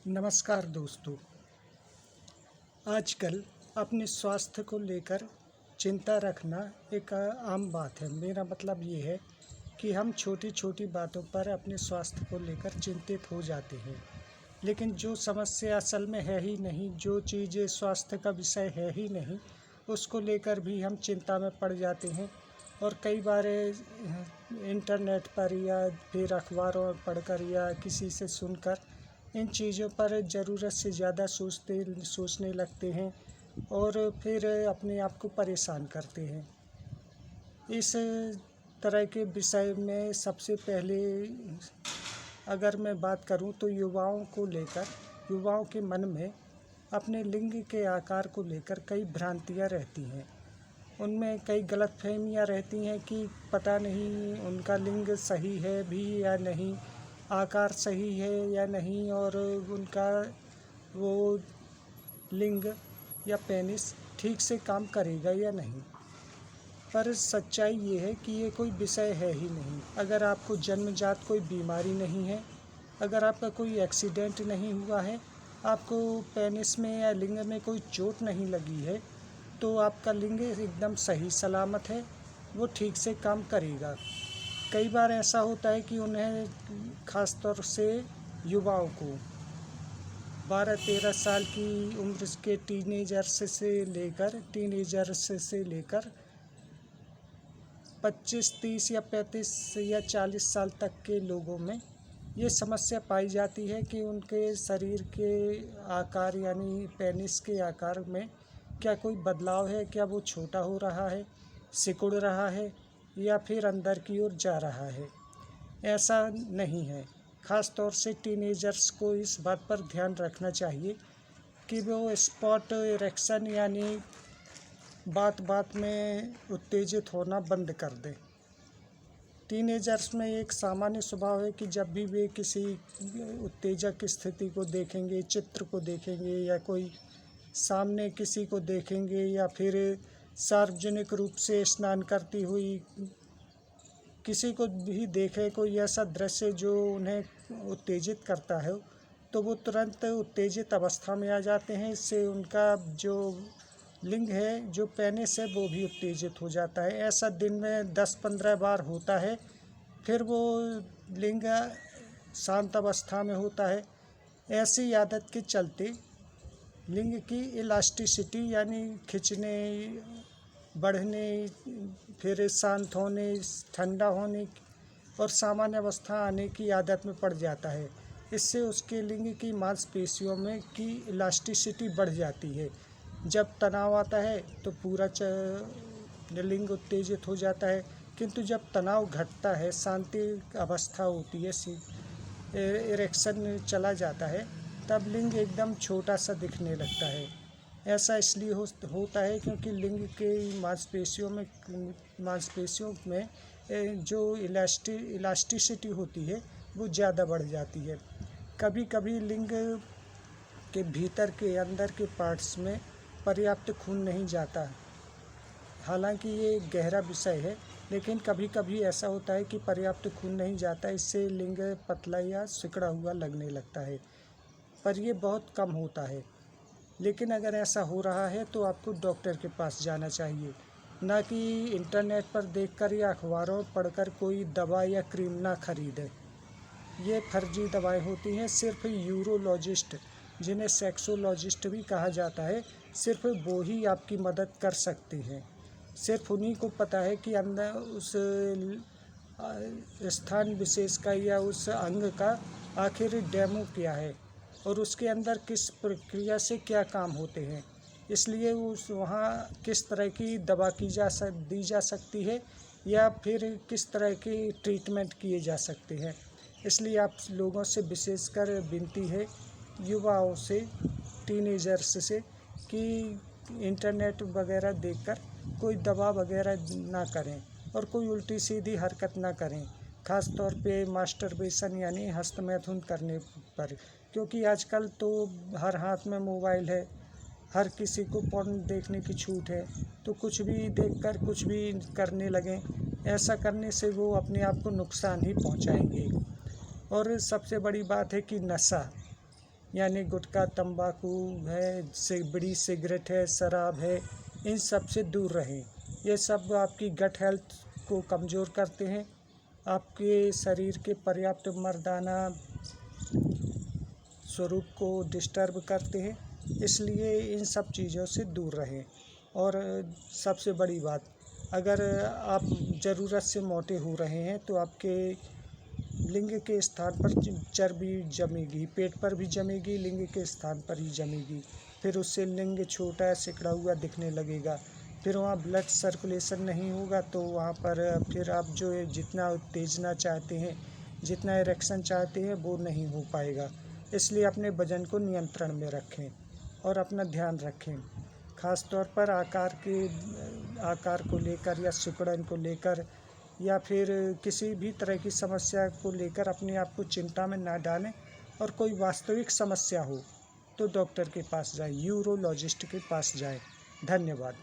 नमस्कार दोस्तों। आजकल अपने स्वास्थ्य को लेकर चिंता रखना एक आम बात है। मेरा मतलब ये है कि हम छोटी छोटी बातों पर अपने स्वास्थ्य को लेकर चिंतित हो जाते हैं, लेकिन जो समस्या असल में है ही नहीं, जो चीज़ स्वास्थ्य का विषय है ही नहीं, उसको लेकर भी हम चिंता में पड़ जाते हैं। और कई बार इंटरनेट पर या फिर अखबारों में पढ़कर या किसी से सुनकर इन चीज़ों पर ज़रूरत से ज़्यादा सोचने लगते हैं और फिर अपने आप को परेशान करते हैं। इस तरह के विषय में सबसे पहले अगर मैं बात करूं तो युवाओं के मन में अपने लिंग के आकार को लेकर कई भ्रांतियां रहती हैं। उनमें कई गलतफहमियां रहती हैं कि पता नहीं उनका लिंग सही है भी या नहीं, आकार सही है या नहीं, और उनका वो लिंग या पेनिस ठीक से काम करेगा या नहीं। पर सच्चाई ये है कि ये कोई विषय है ही नहीं। अगर आपको जन्मजात कोई बीमारी नहीं है, अगर आपका कोई एक्सीडेंट नहीं हुआ है, आपको पेनिस में या लिंग में कोई चोट नहीं लगी है, तो आपका लिंग एकदम सही सलामत है, वो ठीक से काम करेगा। कई बार ऐसा होता है कि उन्हें ख़ास तौर से युवाओं को 12-13 साल की उम्र के टीनेजर्स से लेकर 25, 30 या 35 या 40 साल तक के लोगों में ये समस्या पाई जाती है कि उनके शरीर के आकार यानी पेनिस के आकार में क्या कोई बदलाव है, क्या वो छोटा हो रहा है, सिकुड़ रहा है या फिर अंदर की ओर जा रहा है। ऐसा नहीं है। ख़ास तौर से टीनेजर्स को इस बात पर ध्यान रखना चाहिए कि वो स्पॉट इरेक्शन यानी बात बात में उत्तेजित होना बंद कर दें। टीनेजर्स में एक सामान्य स्वभाव है कि जब भी वे किसी उत्तेजक स्थिति को देखेंगे, चित्र को देखेंगे या कोई सामने किसी को देखेंगे या फिर सार्वजनिक रूप से स्नान करती हुई किसी को भी देखें, कोई ऐसा दृश्य जो उन्हें उत्तेजित करता है, तो वो तुरंत उत्तेजित अवस्था में आ जाते हैं। इससे उनका जो लिंग है, जो पेनिस है, वो भी उत्तेजित हो जाता है। ऐसा दिन में 10-15 बार होता है। फिर वो लिंग शांत अवस्था में होता है। ऐसी आदत के चलते लिंग की इलास्टिसिटी यानी खिंचने, बढ़ने, फिर शांत होने, ठंडा होने और सामान्य अवस्था आने की आदत में पड़ जाता है। इससे उसके लिंग की मांसपेशियों में की इलास्टिसिटी बढ़ जाती है। जब तनाव आता है तो पूरा लिंग उत्तेजित हो जाता है, किंतु जब तनाव घटता है, शांति अवस्था होती है, इरेक्शन चला जाता है, तब लिंग एकदम छोटा सा दिखने लगता है। ऐसा इसलिए होता है क्योंकि लिंग के मांसपेशियों में जो इलास्टिसिटी होती है वो ज़्यादा बढ़ जाती है। कभी कभी लिंग के भीतर के अंदर के पार्ट्स में पर्याप्त खून नहीं जाता। हालांकि ये गहरा विषय है, लेकिन कभी कभी ऐसा होता है कि पर्याप्त खून नहीं जाता। इससे लिंग पतला या सिकुड़ा हुआ लगने लगता है, पर ये बहुत कम होता है। लेकिन अगर ऐसा हो रहा है तो आपको डॉक्टर के पास जाना चाहिए, ना कि इंटरनेट पर देखकर या अखबारों में पढ़कर कोई दवा या क्रीम ना खरीदें। ये फर्जी दवाएं होती हैं। सिर्फ यूरोलॉजिस्ट, जिन्हें सेक्सोलॉजिस्ट भी कहा जाता है, सिर्फ वो ही आपकी मदद कर सकते हैं। सिर्फ उन्हीं को पता है कि अंदर उस स्थान विशेष का या उस अंग का आखिर डेमो क्या है और उसके अंदर किस प्रक्रिया से क्या काम होते हैं। इसलिए वहाँ किस तरह की दवा दी जा सकती है या फिर किस तरह की ट्रीटमेंट किए जा सकते हैं। इसलिए आप लोगों से विशेषकर विनती है, युवाओं से, टीनेजर्स से, कि इंटरनेट वगैरह देखकर कोई दवा वगैरह ना करें और कोई उल्टी सीधी हरकत ना करें, ख़ास तौर पे मास्टरबेशन यानी हस्तमैथुन करने पर। क्योंकि आजकल तो हर हाथ में मोबाइल है, हर किसी को पोर्न देखने की छूट है, तो कुछ भी देखकर कुछ भी करने लगें। ऐसा करने से वो अपने आप को नुकसान ही पहुंचाएंगे। और सबसे बड़ी बात है कि नशा, यानी गुटखा, तंबाकू है, बीड़ी सिगरेट है, शराब है, इन सब से दूर रहें। ये सब आपकी गट हेल्थ को कमज़ोर करते हैं, आपके शरीर के पर्याप्त मर्दाना स्वरूप को डिस्टर्ब करते हैं, इसलिए इन सब चीज़ों से दूर रहें। और सबसे बड़ी बात, अगर आप ज़रूरत से मोटे हो रहे हैं तो आपके लिंग के स्थान पर चर्बी जमेगी, पेट पर भी जमेगी, लिंग के स्थान पर ही जमेगी। फिर उससे लिंग छोटा सिकुड़ा हुआ दिखने लगेगा। फिर वहाँ ब्लड सर्कुलेशन नहीं होगा, तो वहाँ पर फिर आप जो जितना उत्तेजना चाहते हैं, जितना इरेक्शन चाहते हैं, वो नहीं हो पाएगा। इसलिए अपने वजन को नियंत्रण में रखें और अपना ध्यान रखें। ख़ास तौर पर आकार को लेकर या सिकुड़न को लेकर या फिर किसी भी तरह की समस्या को लेकर अपने आप को चिंता में ना डालें। और कोई वास्तविक समस्या हो तो डॉक्टर के पास जाएं, यूरोलॉजिस्ट के पास जाएं। धन्यवाद।